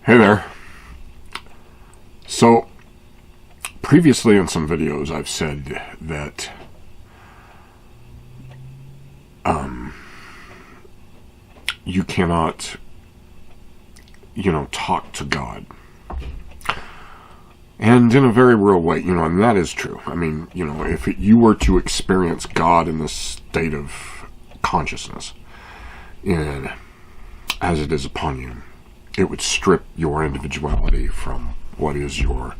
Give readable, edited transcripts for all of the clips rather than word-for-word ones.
Hey there. So, previously in some videos I've said that you cannot, talk to God. And in a very real way, and that is true. I mean, if you were to experience God in this state of consciousness, as it is upon you, it would strip your individuality from what is your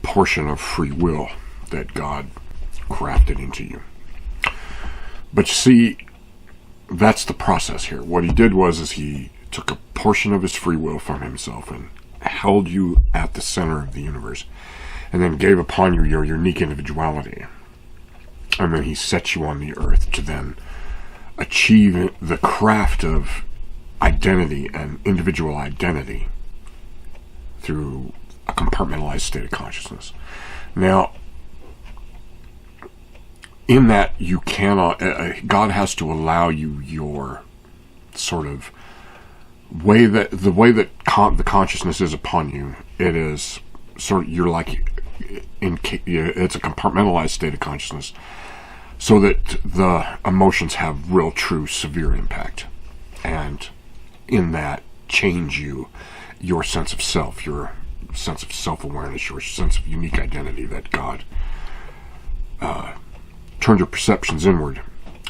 portion of free will that God crafted into you. But you see, that's the process here. What he did was he took a portion of his free will from himself and held you at the center of the universe, and then gave upon you your unique individuality. And then he set you on the earth to then achieve the craft of identity and individual identity through a compartmentalized state of consciousness. Now, in that you cannot, God has to allow you your sort of the way that the consciousness is upon you. It is sort of, you're like it's a compartmentalized state of consciousness, so that the emotions have real, true, severe impact, and in that change your sense of self, your sense of self-awareness, your sense of unique identity that God turned your perceptions inward,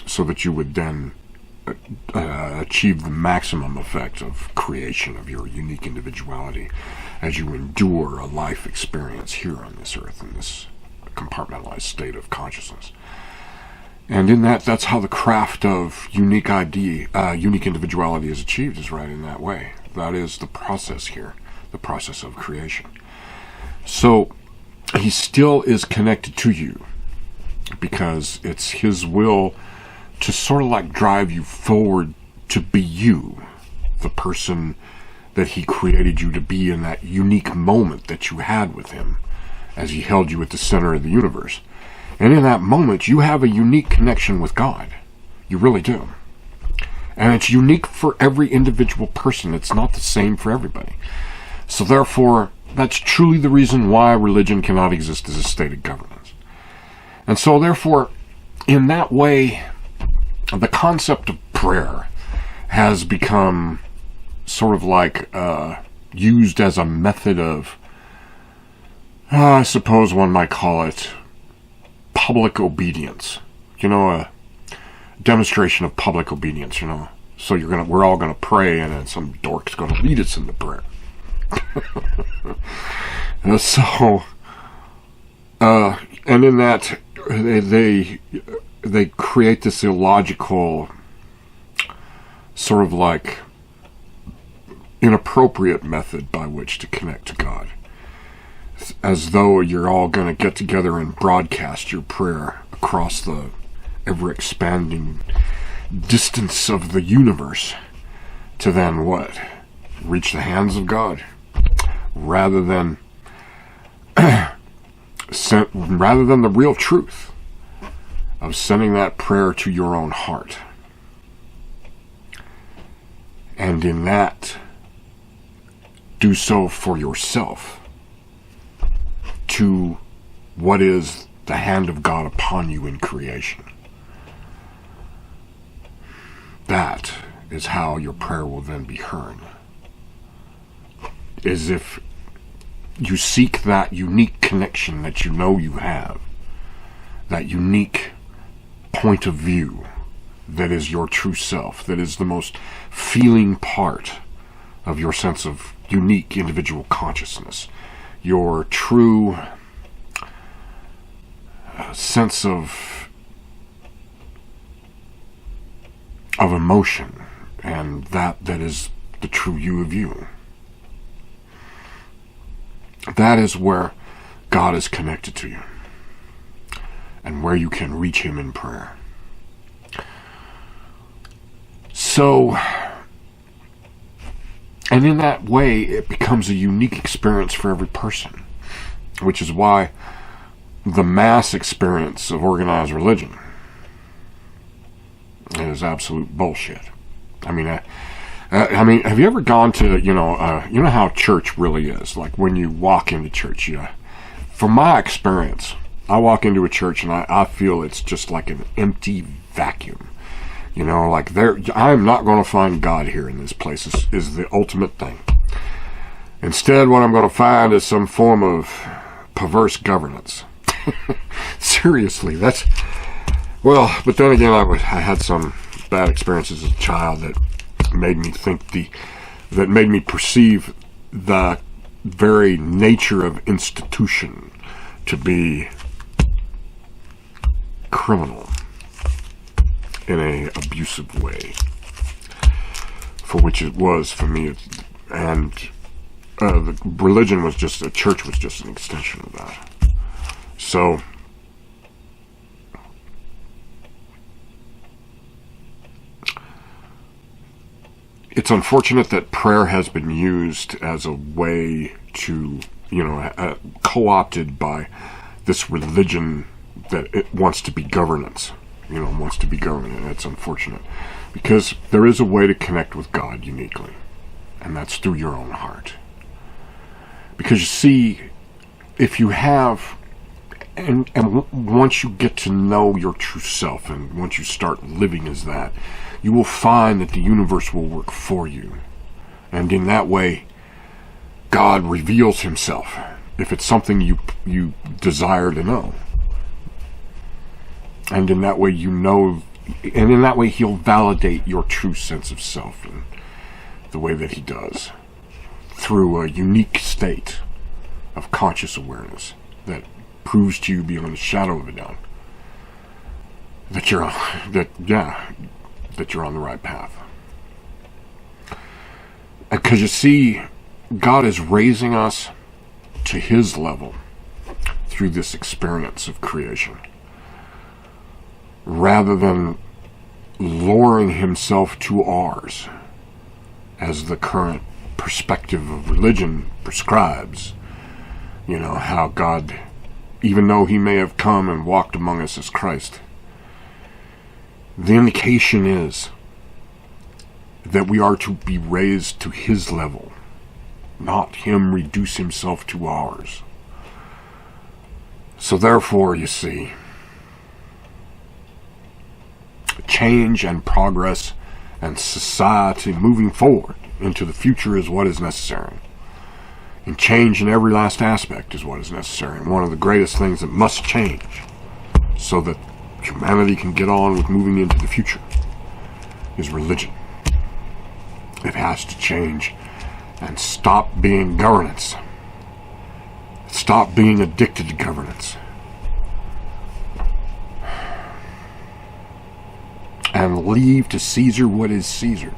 so that you would then achieve the maximum effect of creation of your unique individuality as you endure a life experience here on this earth in this compartmentalized state of consciousness. And in that's how the craft of unique individuality is achieved, is right in that way. That is the process here, the process of creation. So he still is connected to you, because it's his will to sort of like drive you forward to be you, the person that he created you to be in that unique moment that you had with him as he held you at the center of the universe. And in that moment, you have a unique connection with God. You really do. And it's unique for every individual person. It's not the same for everybody. So therefore, that's truly the reason why religion cannot exist as a state of governance. And so therefore, in that way, the concept of prayer has become sort of like used as a method of, I suppose one might call it, public obedience. A demonstration of public obedience. So we're all gonna pray, and then some dork's gonna lead us into prayer. And so, and in that they create this illogical, sort of like inappropriate method by which to connect to God, as though you're all going to get together and broadcast your prayer across the ever-expanding distance of the universe to then what? Reach the hands of God, rather than the real truth of sending that prayer to your own heart. And in that, do so for yourself, to what is the hand of God upon you in creation. That is how your prayer will then be heard. As if you seek that unique connection that you know you have, that unique point of view that is your true self, that is the most feeling part of your sense of unique individual consciousness, your true sense of emotion, and that is the true you of you. That is where God is connected to you, and where you can reach him in prayer. So, and in that way, it becomes a unique experience for every person, which is why the mass experience of organized religion is absolute bullshit. I mean, I mean, have you ever gone to, you know how church really is? Like when you walk into church, from my experience, I walk into a church and I feel it's just like an empty vacuum. You know, like I'm not going to find God here in this place is the ultimate thing. Instead, what I'm going to find is some form of perverse governance. Seriously, but then again, I had some bad experiences as a child that made me that made me perceive the very nature of institution to be criminal in a abusive way, for which it was for me. And the religion was just, the church was just an extension of that. So it's unfortunate that prayer has been used as a way to, co-opted by this religion that it wants to be governance, wants to be governing. It's unfortunate because there is a way to connect with God uniquely, and that's through your own heart. Because you see, if you have, and once you get to know your true self, and once you start living as that, you will find that the universe will work for you. And in that way, God reveals himself, if it's something you desire to know. And in that way and in that way he'll validate your true sense of self in the way that he does, through a unique state of conscious awareness that proves to you beyond a shadow of a doubt that you're on the right path. Because you see, God is raising us to his level through this experience of creation, rather than lowering himself to ours, as the current perspective of religion prescribes. How God, even though he may have come and walked among us as Christ, the indication is that we are to be raised to his level, not him reduce himself to ours. So therefore, you see, change and progress and society moving forward into the future is what is necessary. And change in every last aspect is what is necessary. And one of the greatest things that must change so that humanity can get on with moving into the future is religion. It has to change and stop being governance. Stop being addicted to governance. And leave to Caesar what is Caesar's.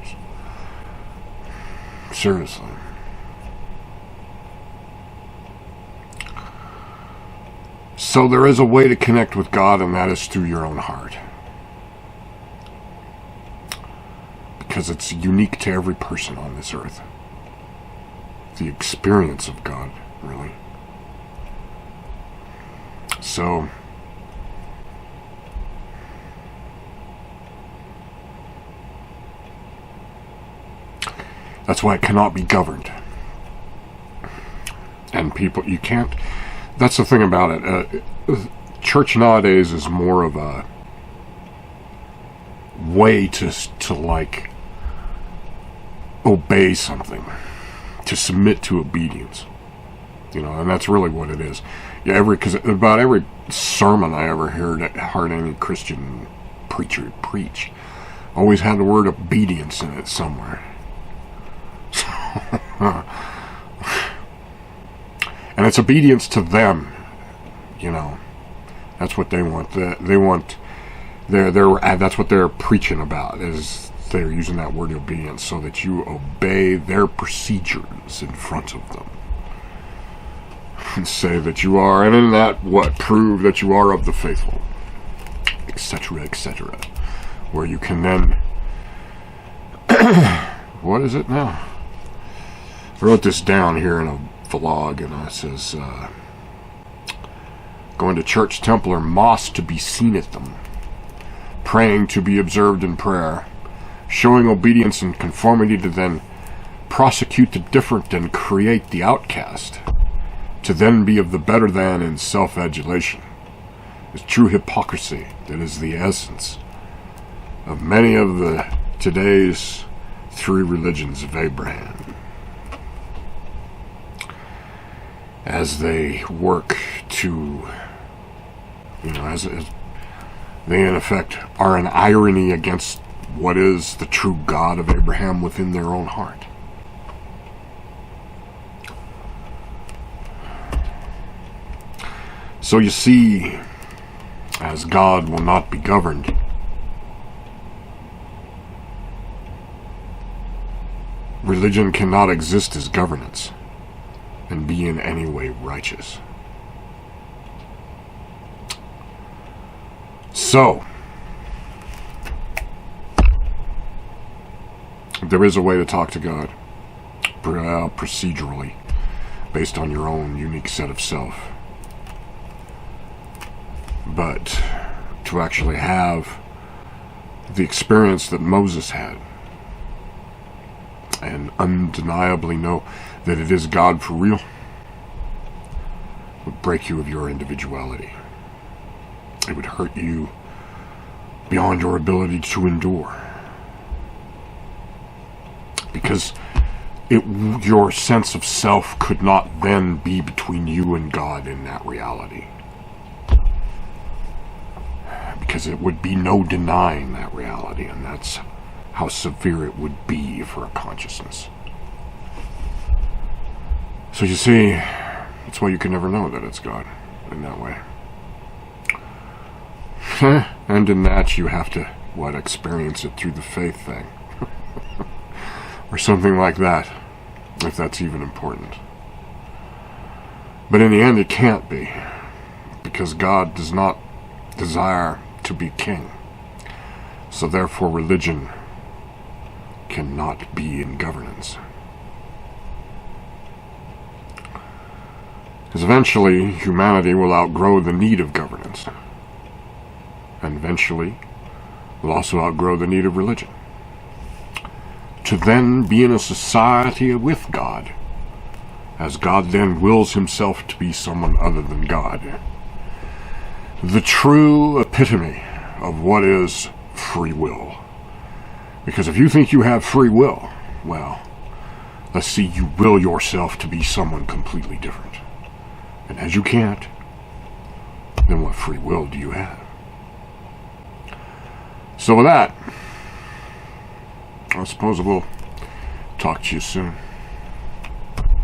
Seriously. So there is a way to connect with God, and that is through your own heart. Because it's unique to every person on this earth. The experience of God, really. So that's why it cannot be governed. And people, you can't. That's the thing about it. Church nowadays is more of a way to like obey something, to submit to obedience, and that's really what it is. Because about every sermon I ever heard any Christian preacher preach always had the word obedience in it somewhere. And it's obedience to them, That's what they want. That's what they're preaching about, is they're using that word obedience so that you obey their procedures in front of them. And say that you are, and in that, prove that you are of the faithful, etc., etc. Where you can then, what is it now? I wrote this down here in a vlog, and it says, going to church, temple, or mosque to be seen at them, praying to be observed in prayer, showing obedience and conformity to then prosecute the different and create the outcast, to then be of the better than in self-adulation, is true hypocrisy that is the essence of many of the today's three religions of Abraham, as they work to, as they in effect are an irony against what is the true God of Abraham within their own heart. So you see, as God will not be governed, religion cannot exist as governance and be in any way righteous. So, there is a way to talk to God, procedurally, based on your own unique set of self. But to actually have the experience that Moses had, and undeniably know that it is God for real, would break you of your individuality. It would hurt you beyond your ability to endure. Because your sense of self could not then be between you and God in that reality. Because it would be no denying that reality, and that's how severe it would be for a consciousness. So you see, that's why you can never know that it's God in that way. And in that you have to, experience it through the faith thing. Or something like that, if that's even important. But in the end it can't be, because God does not desire to be king. So therefore religion cannot be in governance. Because eventually humanity will outgrow the need of governance. And eventually will also outgrow the need of religion. To then be in a society with God, as God then wills himself to be someone other than God. The true epitome of what is free will. Because if you think you have free will, well, let's see you will yourself to be someone completely different. And as you can't, then what free will do you have? So with that, I suppose we'll talk to you soon.